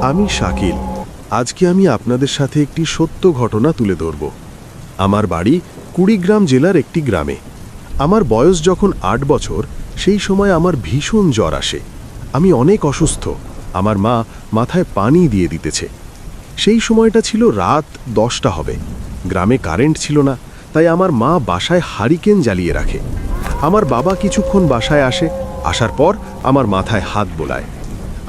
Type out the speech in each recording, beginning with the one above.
আমি শাকিল। আজকে আমি আপনাদের সাথে একটি সত্য ঘটনা তুলে ধরব। আমার বাড়ি কুড়িগ্রাম জেলার একটি গ্রামে। আমার বয়স যখন ৮ বছর, সেই সময় আমার ভীষণ জ্বর আসে। আমি অনেক অসুস্থ। আমার মা মাথায় পানি দিয়ে দিতেছে। সেই সময়টা ছিল রাত 10টা হবে। গ্রামে কারেন্ট ছিল না, তাই আমার মা বাসায় হারিকেন জ্বালিয়ে রাখে। আমার বাবা কিছুক্ষণ বাসায় আসে। আসার পর আমার মাথায় হাত বোলায়।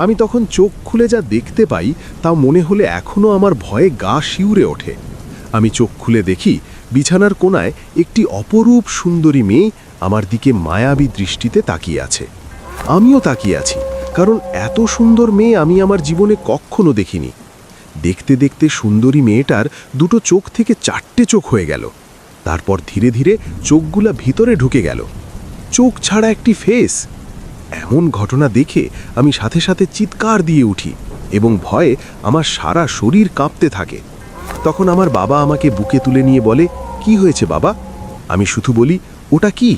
আমি তখন চোখ খুলে যা দেখতে পাই তা মনে হলে এখনও আমার ভয়ে গা শিউরে ওঠে। আমি চোখ খুলে দেখি বিছানার কোণায় একটি অপরূপ সুন্দরী মেয়ে আমার দিকে মায়াবী দৃষ্টিতে তাকিয়ে আছে। আমিও তাকিয়ে আছি, কারণ এত সুন্দর মেয়ে আমি আমার জীবনে কখনো দেখিনি। দেখতে দেখতে সুন্দরী মেয়েটার দুটো চোখ থেকে 4টে চোখ হয়ে গেল। তারপর ধীরে ধীরে চোখগুলা ভিতরে ঢুকে গেল। চোখ ছাড়া একটি ফেস। এমন ঘটনা দেখে আমি সাথে সাথে চিৎকার দিয়ে উঠি এবং ভয়ে আমার সারা শরীর কাঁপতে থাকে। তখন আমার বাবা আমাকে বুকে তুলে নিয়ে বলে, কি হয়েছে বাবা? আমি শুধু বলি, ওটা কি?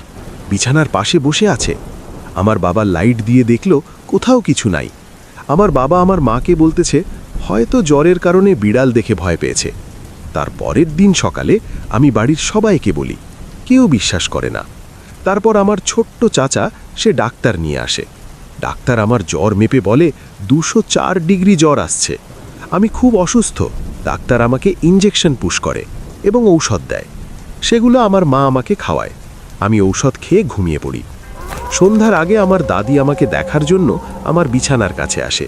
বিছানার পাশে বসে আছে। আমার বাবা লাইট দিয়ে দেখল, কোথাও কিছু নাই। আমার বাবা আমার মাকে বলতেছে, হয়তো জ্বরের কারণে বিড়াল দেখে ভয় পেয়েছে। তার পরের দিন সকালে আমি বাড়ির সবাইকে বলি, কেউ বিশ্বাস করে না। তারপর আমার ছোট্ট চাচা সে ডাক্তার নিয়ে আসে। ডাক্তার আমার জ্বর মেপে বলে 204 ডিগ্রি জ্বর আসছে। আমি খুব অসুস্থ। ডাক্তার আমাকে ইঞ্জেকশন পুশ করে এবং ঔষধ দেয়। সেগুলো আমার মা আমাকে খাওয়ায়। আমি ঔষধ খেয়ে ঘুমিয়ে পড়ি। সন্ধ্যার আগে আমার দাদি আমাকে দেখার জন্য আমার বিছানার কাছে আসে।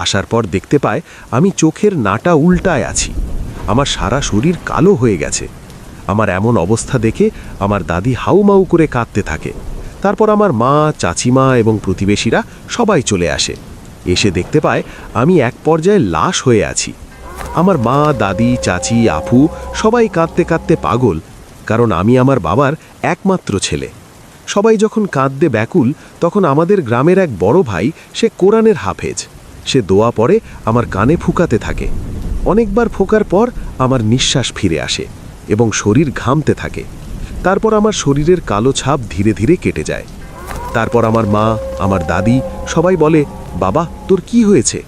আসার পর দেখতে পায় আমি চোখের নাটা উল্টায় আছি। আমার সারা শরীর কালো হয়ে গেছে। আমার এমন অবস্থা দেখে আমার দাদি হাউমাউ করে কাঁদতে থাকে। তারপর আমার মা, চাচিমা এবং প্রতিবেশীরা সবাই চলে আসে। এসে দেখতে পায় আমি এক পর্যায়ে লাশ হয়ে আছি। আমার মা, দাদি, চাচি, আফু সবাই কাঁদতে কাঁদতে পাগল, কারণ আমি আমার বাবার একমাত্র ছেলে। সবাই যখন কাঁদতে ব্যাকুল, তখন আমাদের গ্রামের এক বড় ভাই, সে কোরআনের হাফেজ, সে দোয়া পড়ে আমার কানে ফুঁকাতে থাকে। অনেকবার ফোঁকার পর আমার নিঃশ্বাস ফিরে আসে এবং শরীর ঘামতে থাকে। তারপর আমার শরীরের কালো ছাপ ধীরে ধীরে কেটে যায়। তারপর আমার মা, আমার দাদি সবাই বলে, বাবা তোর কি হয়েছে?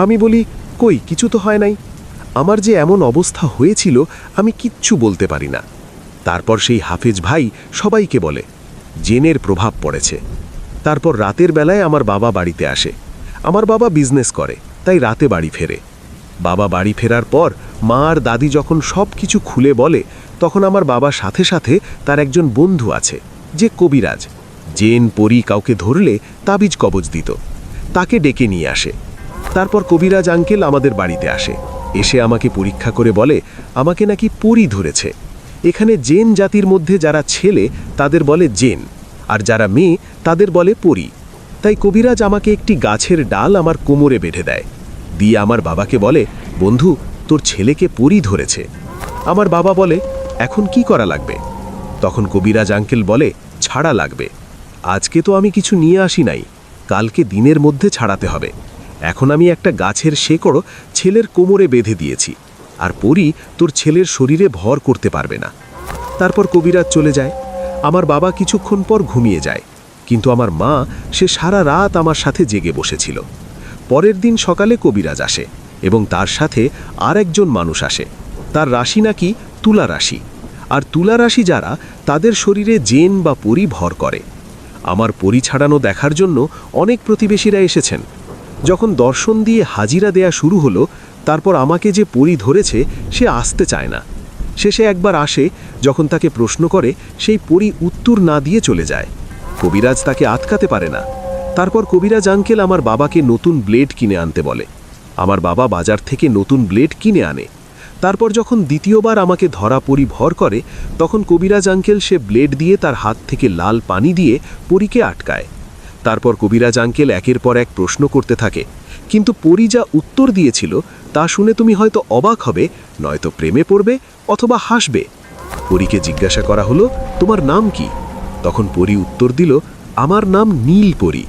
আমি বলি, কই কিছু তো হয় নাই। আমার যে এমন অবস্থা হয়েছিল আমি কিচ্ছু বলতে পারি না। তারপর সেই হাফেজ ভাই সবাইকে বলে, জিনের প্রভাব পড়েছে। তারপর রাতের বেলায় আমার বাবা বাড়িতে আসে। আমার বাবা বিজনেস করে, তাই রাতে বাড়ি ফেরে। বাবা বাড়ি ফেরার পর মা আর দাদি যখন সব কিছু খুলে বলে, তখন আমার বাবার সাথে সাথে তার একজন বন্ধু আছে যে কবিরাজ, জেন পরি কাউকে ধরলে তাবিজ কবজ দিত, তাকে ডেকে নিয়ে আসে। তারপর কবিরাজ আঙ্কেল আমাদের বাড়িতে আসে। এসে আমাকে পরীক্ষা করে বলে আমাকে নাকি পরি ধরেছে। এখানে জেন জাতির মধ্যে যারা ছেলে তাদের বলে জেন, আর যারা মেয়ে তাদের বলে পরি। তাই কবিরাজ আমাকে একটি গাছের ডাল আমার কোমরে বেঁধে দেয়, দিয়ে আমার বাবাকে বলে, বন্ধু তোর ছেলেকে পরি ধরেছে। আমার বাবা বলে, এখন কি করা লাগবে? তখন কবিরাজ আঙ্কেল বলে, ছাড়া লাগবে। আজকে তো আমি কিছু নিয়ে আসি নাই, কালকে দিনের মধ্যে ছাড়াতে হবে। এখন আমি একটা গাছের শেকড় ছেলের কোমরে বেঁধে দিয়েছি, আর পরি তোর ছেলের শরীরে ভর করতে পারবে না। তারপর কবিরাজ চলে যায়। আমার বাবা কিছুক্ষণ পর ঘুমিয়ে যায়, কিন্তু আমার মা সে সারা রাত আমার সাথে জেগে বসেছিল। পরের দিন সকালে কবিরাজ আসে এবং তার সাথে আর একজন মানুষ আসে। তার রাশি নাকি তুলা রাশি, আর তুলা রাশি যারা, তাদের শরীরে জেন বা পরি ভর করে। আমার পরি ছাড়ানো দেখার জন্য অনেক প্রতিবেশীরা এসেছেন। যখন দর্শন দিয়ে হাজিরা দেয়া শুরু হলো, তারপর আমাকে যে পরি ধরেছে সে আসতে চায় না। শেষে একবার আসে, যখন তাকে প্রশ্ন করে সেই পরি উত্তর না দিয়ে চলে যায়। কবিরাজ তাকে আটকাতে পারে না। তারপর কবিরাজ আঙ্কেল আমার বাবাকে নতুন ব্লেড কিনে আনতে বলে। আমার বাবা বাজার থেকে নতুন ব্লেড কিনে আনে। তারপর যখন দ্বিতীয়বার আমাকে ধরা পরি ভর করে, তখন কবিরাজ আঙ্কেল সে ব্লেড দিয়ে তার হাত থেকে লাল পানি দিয়ে পরীকে আটকায়। তারপর কবিরাজ আঙ্কেল একের পর এক প্রশ্ন করতে থাকে, কিন্তু পরি যা উত্তর দিয়েছিল তা শুনে তুমি হয়তো অবাক হবে, নয়তো প্রেমে পড়বে অথবা হাসবে। পরীকে জিজ্ঞাসা করা হলো, তোমার নাম কি? তখন পরি উত্তর দিল, আমার নাম নীল পরি।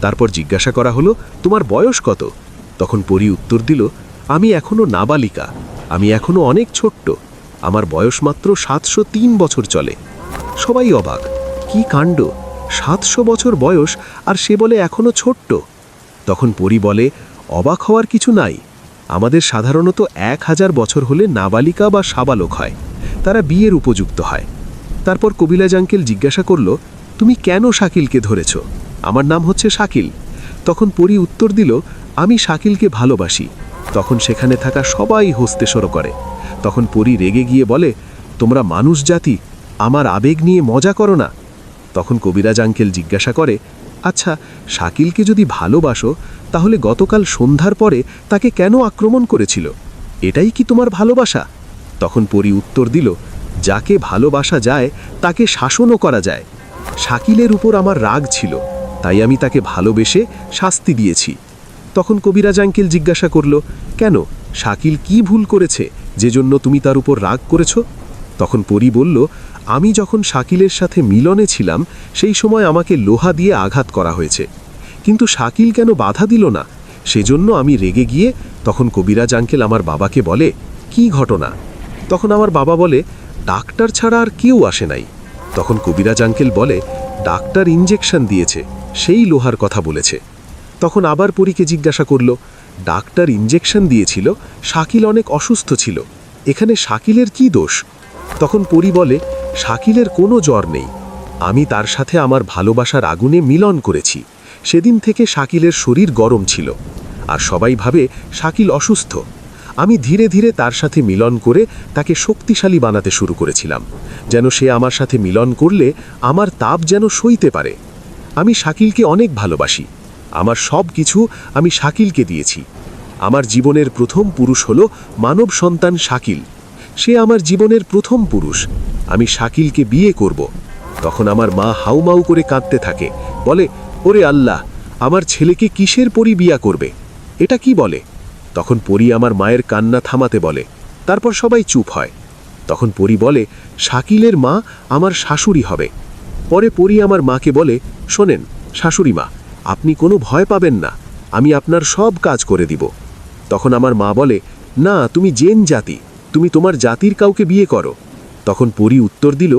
তারপর জিজ্ঞাসা করা হলো, তোমার বয়স কত? তখন পরি উত্তর দিল, আমি এখনো নাবালিকা, আমি এখনো অনেক ছোট্ট, আমার বয়স মাত্র 703 বছর চলে। সবাই অবাক, কি কাণ্ড, 700 বছর বয়স আর সে বলে এখনো ছোট্ট। তখন পরি বলে, অবাক হওয়ার কিছু নাই। আমাদের সাধারণত 1000 বছর হলে নাবালিকা বা সাবালক হয়, তারা বিয়ের উপযুক্ত হয়। তারপর কবিরাজ আঙ্কেল জিজ্ঞাসা করল, তুমি কেন শাকিলকে ধরেছ? আমার নাম হচ্ছে শাকিল। তখন পরী উত্তর দিল, আমি শাকিলকে ভালোবাসি। তখন সেখানে থাকা সবাই হসতে শুরু করে। তখন পরী রেগে গিয়ে বলে, তোমরা মানুষ জাতি, আমার আবেগ নিয়ে মজা করো না। তখন কবিরাজ আঙ্কেল জিজ্ঞাসা করে, আচ্ছা, শাকিলকে যদি ভালোবাসো তাহলে গতকাল সন্ধ্যার পরে তাকে কেন আক্রমণ করেছিল? এটাই কি তোমার ভালোবাসা? তখন পরী উত্তর দিল, যাকে ভালোবাসা যায় তাকে শাসনও করা যায়। শাকিলের উপর আমার রাগ ছিল, তাই আমি তাকে ভালোবেসে শাস্তি দিয়েছি। তখন কবিরাজ আঙ্কেল জিজ্ঞাসা করল, কেন, শাকিল কি ভুল করেছে যে জন্য তুমি তার উপর রাগ করেছ? তখন পরী বলল, আমি যখন শাকিলের সাথে মিলনে ছিলাম সেই সময় আমাকে লোহা দিয়ে আঘাত করা হয়েছে, কিন্তু শাকিল কেন বাধা দিল না, সেজন্য আমি রেগে গিয়ে তখন কবিরাজ আঙ্কেল আমার বাবাকে বলে, কি ঘটনা? তখন আমার বাবা বলে, ডাক্তার ছাড়া আর কেউ আসে নাই। তখন কবিরাজ আঙ্কেল বলে, ডাক্তার ইঞ্জেকশন দিয়েছে, সেই লোহার কথা বলেছে। তখন আবার পরীকে জিজ্ঞাসা করল, ডাক্তার ইঞ্জেকশন দিয়েছিল, শাকিল অনেক অসুস্থ ছিল, এখানে শাকিলের কি দোষ? তখন পরী বলে, শাকিলের কোনো জ্বর নেই, আমি তার সাথে আমার ভালোবাসার আগুনে মিলন করেছি। সেদিন থেকে শাকিলের শরীর গরম ছিল, আর সবাই ভাবে শাকিল অসুস্থ। আমি ধীরে ধীরে তার সাথে মিলন করে তাকে শক্তিশালী বানাতে শুরু করেছিলাম, যেন সে আমার সাথে মিলন করলে আমার তাপ যেন সইতে পারে। আমি শাকিলকে অনেক ভালোবাসি, আমার সব কিছু আমি শাকিলকে দিয়েছি। আমার জীবনের প্রথম পুরুষ হলো মানব সন্তান শাকিল, সে আমার জীবনের প্রথম পুরুষ, আমি শাকিলকে বিয়ে করব। তখন আমার মা হাউমাউ করে কাঁদতে থাকে, বলে, ওরে আল্লাহ, আমার ছেলেকে কিসের পরী বিয়া করবে? এটা কি বলে? তখন পরী আমার মায়ের কান্না থামাতে বলে, তারপর সবাই চুপ হয়। তখন পরী বলে, শাকিলের মা আমার শাশুড়ি হবে। পরে পরী আমার মাকে বলে, শোনেন শাশুড়ি মা, আপনি কোনো ভয় পাবেন না, আমি আপনার সব কাজ করে দিব। তখন আমার মা বলে, না, তুমি জেন জাতি, তুমি তোমার জাতির কাউকে বিয়ে করো। তখন পরী উত্তর দিল,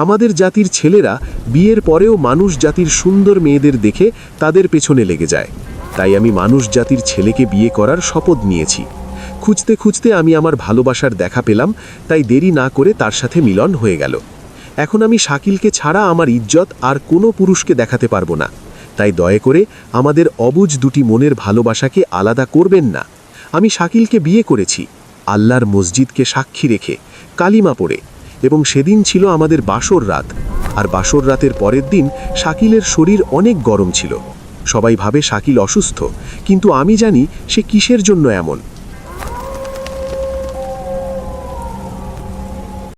আমাদের জাতির ছেলেরা বিয়ের পরেও মানুষ জাতির সুন্দর মেয়েদের দেখে তাদের পেছনে লেগে যায়, তাই আমি মানুষ জাতির ছেলেকে বিয়ে করার শপথ নিয়েছি। খুঁজতে খুঁজতে আমি আমার ভালোবাসার দেখা পেলাম, তাই দেরি না করে তার সাথে মিলন হয়ে গেল। এখন আমি শাকিলকে ছাড়া আমার ইজ্জত আর কোনো পুরুষকে দেখাতে পারবো না, তাই দয়া করে আমাদের অবুঝ দুটি মনের ভালোবাসাকে আলাদা করবেন না। আমি শাকিলকে বিয়ে করেছি আল্লাহর মসজিদকে সাক্ষী রেখে, কালিমা পড়ে, এবং সেদিন ছিল আমাদের বাসর রাত। আর বাসর রাতের পরের দিন শাকিলের শরীর অনেক গরম ছিল। সবাই ভাবে শাকিল অসুস্থ, কিন্তু আমি জানি সে কিসের জন্য এমন।